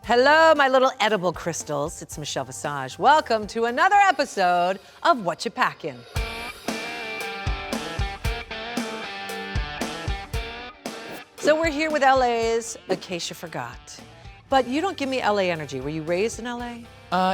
Hello, my little edible crystals. It's Michelle Visage. Welcome to another episode of Whatcha Packin. So we're here with LA's, in case you forgot. But you don't give me LA energy. Were you raised in LA?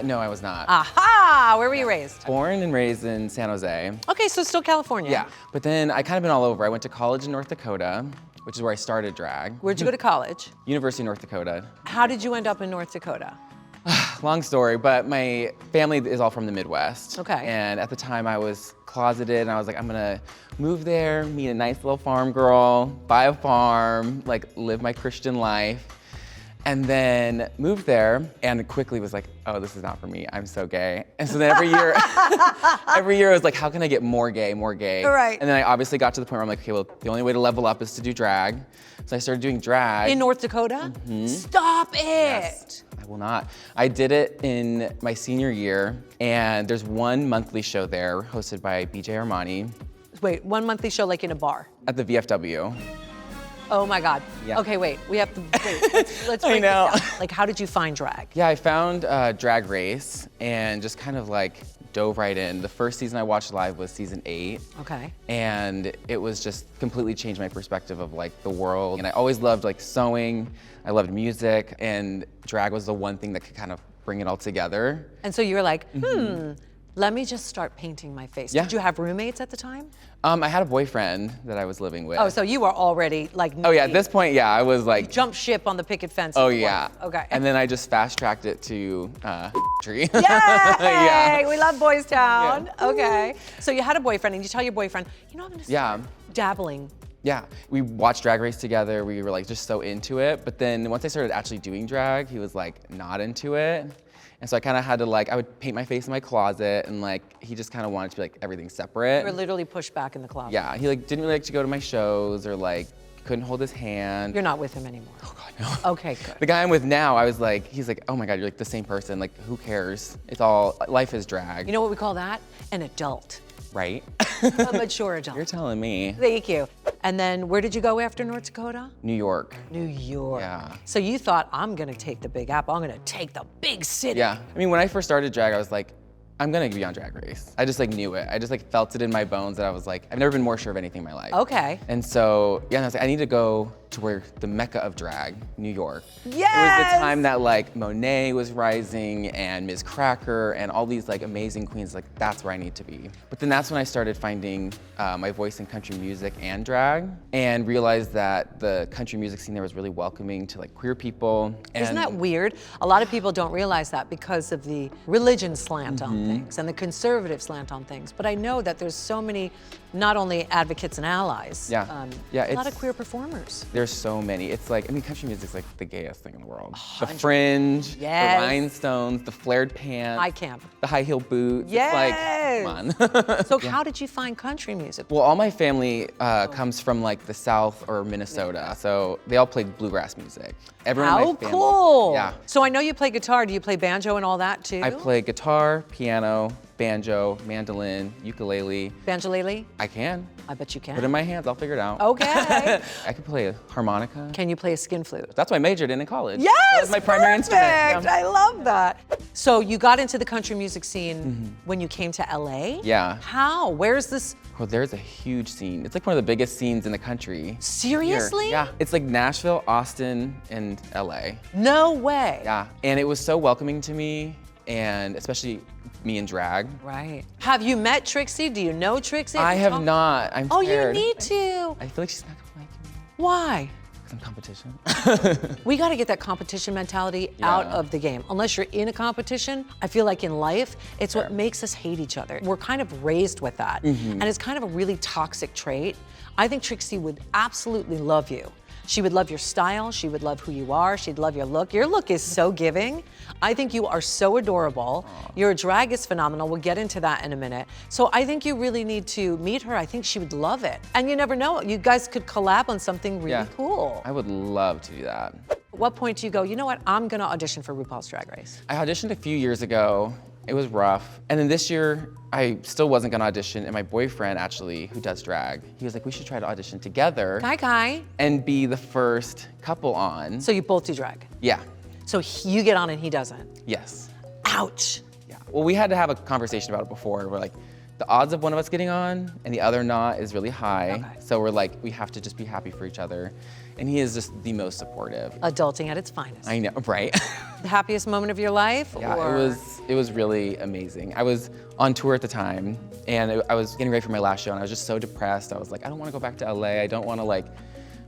No, I was not. Aha! Where were you raised? Born and raised in San Jose. Okay, so still California. Yeah, but then I kind of been all over. I went to college in North Dakota, which is where I started drag. Where'd you go to college? University of North Dakota. How did you end up in North Dakota? Long story, but my family is all from the Midwest. Okay. And at the time I was closeted and I was like, I'm gonna move there, meet a nice little farm girl, buy a farm, like live my Christian life. And then moved there and quickly was like, oh, this is not for me. I'm so gay. And so then every year I was like, how can I get more gay, more gay? Right. And then I obviously got to the point where I'm like, okay, well, the only way to level up is to do drag. So I started doing drag. In North Dakota? Mm-hmm. Stop it! Yes, I will not. I did it in my senior year and there's one monthly show there hosted by BJ Armani. Wait, one monthly show like in a bar? At the VFW. Oh my God. Yeah. Okay, wait, we have to, wait, let's break this down. Like, how did you find drag? Yeah, I found Drag Race and just kind of like dove right in. The first season I watched live was season 8. Okay. And it was just completely changed my perspective of like the world. And I always loved like sewing, I loved music, and drag was the one thing that could kind of bring it all together. And so you were like, let me just start painting my face. Yeah. Did you have roommates at the time? I had a boyfriend that I was living with. Oh, so you were already like, Oh yeah, at this point, yeah, I was like, jump ship on the picket fence. oh of yeah. life. Okay. And then I just fast tracked it to tree. Yay! Yeah. We love Boys Town. Yeah. Okay. So you had a boyfriend and you tell your boyfriend, you know, I'm gonna start dabbling. Yeah, we watched Drag Race together. We were like just so into it. But then once I started actually doing drag, he was like not into it. And so I kind of had to like, I would paint my face in my closet and like, he just kind of wanted to be like everything separate. You were literally pushed back in the closet. Yeah, he like didn't really like to go to my shows or like couldn't hold his hand. You're not with him anymore. Oh God, no. Okay, good. The guy I'm with now, I was like, he's like, oh my God, you're like the same person. Like, who cares? It's all, life is drag. You know what we call that? An adult. Right? A mature adult. You're telling me. Thank you. And then where did you go after North Dakota? New York. New York. Yeah. So you thought, I'm gonna take the Big Apple, I'm gonna take the big city. Yeah, I mean, when I first started drag, I was like, I'm gonna be on Drag Race. I just like knew it. I just like felt it in my bones that I was like, I've never been more sure of anything in my life. Okay. And so, yeah, and I was like, I need to go to where the mecca of drag, New York. Yes! It was the time that like Monet was rising and Ms. Cracker and all these like amazing queens, like that's where I need to be. But then that's when I started finding my voice in country music and drag and realized that the country music scene there was really welcoming to like queer people. Isn't that weird? A lot of people don't realize that because of the religion slant on things and the conservative slant on things. But I know that there's so many, not only advocates and allies, Yeah, a lot of queer performers. There's so many. It's like, I mean, country music's like the gayest thing in the world. The fringe, Yes. the rhinestones, the flared pants. High camp. The high heel boots. Yes. It's like, come on. So how did you find country music? Well, all my family comes from like the South or Minnesota. So they all played bluegrass music. Everyone in How my family. cool. Yeah. So I know you play guitar. Do you play banjo and all that too? I play guitar, piano, banjo, mandolin, ukulele. Banjolele? I can. I bet you can. Put it in my hands, I'll figure it out. Okay. I could play a harmonica. Can you play a skin flute? That's what I majored in college. Yes, That was my primary instrument. perfect. Yeah. I love that. So you got into the country music scene when you came to LA? Yeah. How? Where's this? Well, there's a huge scene. It's like one of the biggest scenes in the country. Seriously? Here. Yeah. It's like Nashville, Austin, and LA. No way. Yeah. And it was so welcoming to me, and especially me in drag. Right. Have you met Trixie? Do you know Trixie? I have not. I'm Oh, scared. you need to. I feel like she's not gonna like me. Why? Because I'm competition. We got to get that competition mentality out of the game. Unless you're in a competition, I feel like in life, it's what makes us hate each other. We're kind of raised with that. And it's kind of a really toxic trait. I think Trixie would absolutely love you. She would love your style. She would love who you are. She'd love your look. Your look is so giving. I think you are so adorable. Your drag is phenomenal. We'll get into that in a minute. So I think you really need to meet her. I think she would love it. And you never know, you guys could collab on something really cool. I would love to do that. At what point do you go, you know what, I'm gonna audition for RuPaul's Drag Race? I auditioned a few years ago. It was rough. And then this year, I still wasn't gonna audition, and my boyfriend actually, who does drag, he was like, we should try to audition together Kai. and be the first couple on. So you both do drag? Yeah. So you get on and he doesn't. Yes. Ouch. Yeah. Well, we had to have a conversation about it before. We're like, the odds of one of us getting on and the other not is really high. Okay. So we're like, we have to just be happy for each other. And he is just the most supportive. Adulting at its finest. I know, right? The happiest moment of your life? Yeah, or? it was really amazing. I was on tour at the time, and I was getting ready for my last show, and I was just so depressed. I was like, I don't want to go back to LA. I don't want to like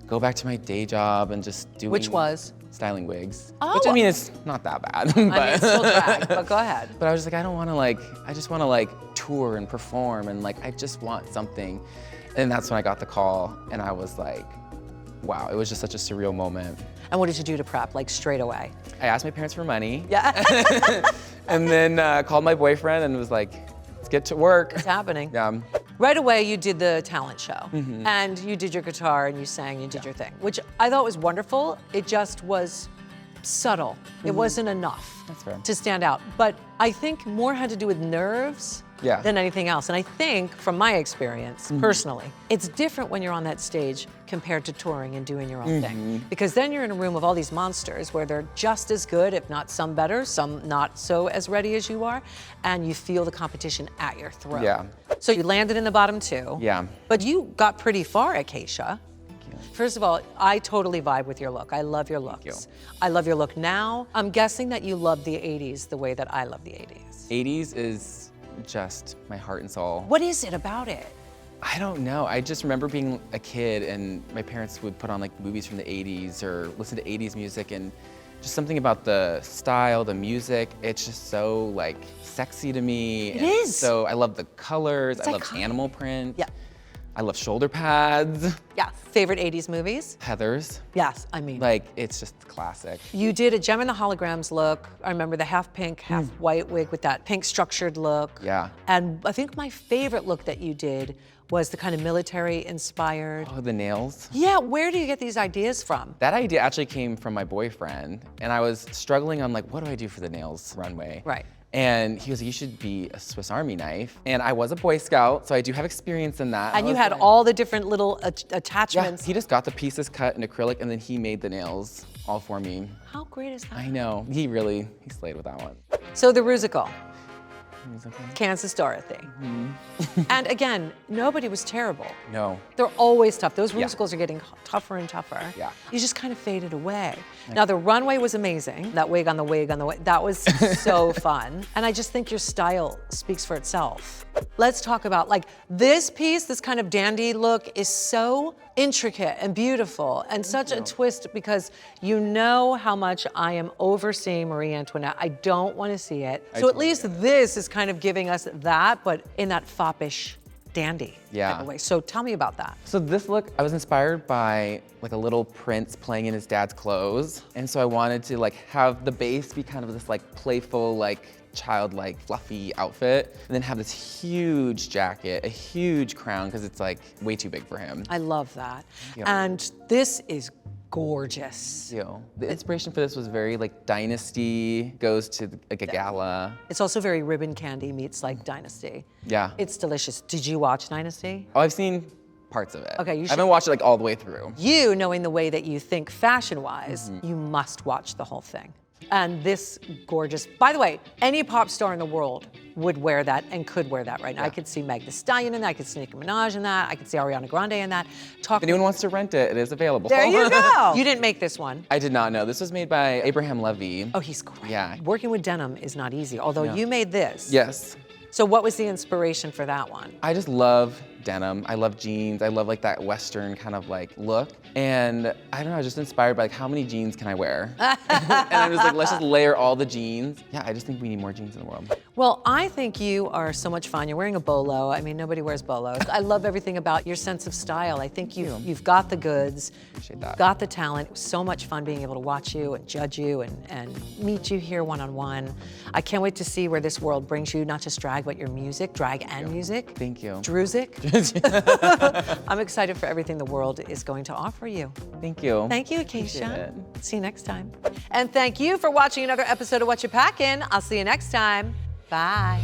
go back to my day job and just do. Which was? Styling wigs. Oh. Which I mean, it's not that bad. I mean, it's still drag, but go ahead. But I was just like, I don't want to like, I just want to like tour and perform, and like, I just want something. And that's when I got the call, and I was like, wow, it was just such a surreal moment. And what did you do to prep, like straight away? I asked my parents for money. Yeah. And then called my boyfriend and was like, let's get to work. It's happening. Yeah. Right away, you did the talent show. And you did your guitar and you sang and did your thing, which I thought was wonderful. It just was subtle. It wasn't enough That's fair. to stand out. But I think more had to do with nerves than anything else. And I think, from my experience, personally, it's different when you're on that stage compared to touring and doing your own thing. Because then you're in a room of all these monsters where they're just as good, if not some better, some not so as ready as you are, and you feel the competition at your throat. Yeah. So you landed in the bottom two. Yeah. But you got pretty far, Acacia. First of all, I totally vibe with your look. I love your looks. you. I love your look now. I'm guessing that you love the 80s the way that I love the 80s. 80s is just my heart and soul. What is it about it? I don't know. I just remember being a kid and my parents would put on like movies from the 80s or listen to 80s music, and just something about the style, the music, it's just so like sexy to me. It is. So I love the colors. It's I love iconic. animal print. Yeah. I love shoulder pads. Yeah. Favorite 80s movies? Heathers. Yes, I mean. Like, it's just classic. You did a Gem and the Holograms look. I remember the half pink, half white wig with that pink structured look. Yeah. And I think my favorite look that you did was the kind of military inspired. Oh, the nails. Yeah, where do you get these ideas from? That idea actually came from my boyfriend, and I was struggling on like, what do I do for the nails runway? Right. And he was like, you should be a Swiss Army knife. And I was a Boy Scout, so I do have experience in that. And I you was had like- all the different little Yeah, attachments. he just got the pieces cut in acrylic, and then he made the nails all for me. How great is that? I know, he slayed with that one. So the Rusical, He was okay. Kansas Dorothy. And again, nobody was terrible. No. They're always tough. Those Yeah. musicals are getting tougher and tougher. Yeah. You just kind of faded away. Now the runway was amazing. That wig on the wig, that was so fun. And I just think your style speaks for itself. Let's talk about like this piece, this kind of dandy look is so intricate and beautiful and such a twist because you know how much I am overseeing Marie Antoinette. I don't want to see it. So at least this is kind of giving us that, but in that foppish dandy type of way. So tell me about that. So this look, I was inspired by like a little prince playing in his dad's clothes. And so I wanted to like have the base be kind of this like playful, like childlike, fluffy outfit. And then have this huge jacket, a huge crown, because it's like way too big for him. I love that. you. And this is gorgeous. The inspiration for this was very like Dynasty, goes to like a gala. It's also very ribbon candy meets like Dynasty. Yeah. It's delicious. Did you watch Dynasty? Oh, I've seen parts of it. Okay, you I should- haven't watched it like all the way through. You, knowing the way that you think fashion-wise, you must watch the whole thing. And this gorgeous, by the way, any pop star in the world would wear that and could wear that right now. I could see Meg Thee Stallion in that, I could see Nicki Minaj in that, I could see Ariana Grande in that. If anyone wants to rent it, it is available. There you go. You didn't make this one. I did not know. This was made by Abraham Levy. Oh, he's great. Yeah. Working with denim is not easy, although you made this. Yes. So what was the inspiration for that one? I just love denim. I love jeans. I love like that Western kind of like look. And I don't know, I was just inspired by like how many jeans can I wear? And I'm just like, let's just layer all the jeans. Yeah, I just think we need more jeans in the world. Well, I think you are so much fun. You're wearing a bolo. I mean, nobody wears bolos. I love everything about your sense of style. I think you've got the goods. Appreciate that. Got the talent. It was so much fun being able to watch you and judge you and meet you here one-on-one. I can't wait to see where this world brings you, not just drag, but your music, drag and music. Thank you. Drusic. I'm excited for everything the world is going to offer you. Thank you. Thank you, Acacia. Appreciate See you next time. And thank you for watching another episode of Whatcha Packin. I'll see you next time. Bye.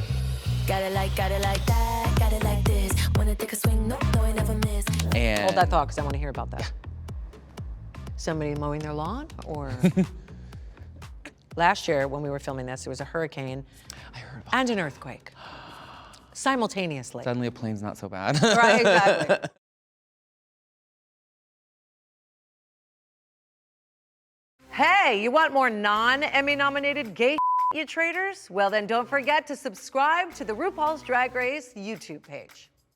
Got it like that, got it like this. Wanna take a swing, no, I never miss. And Hold that thought, because I want to hear about that. Somebody mowing their lawn, or? Last year, when we were filming this, there was a hurricane and an earthquake simultaneously. Suddenly a plane's not so bad. Right, exactly. Hey, you want more non-Emmy nominated gay you traders? Well, then don't forget to subscribe to the RuPaul's Drag Race YouTube page.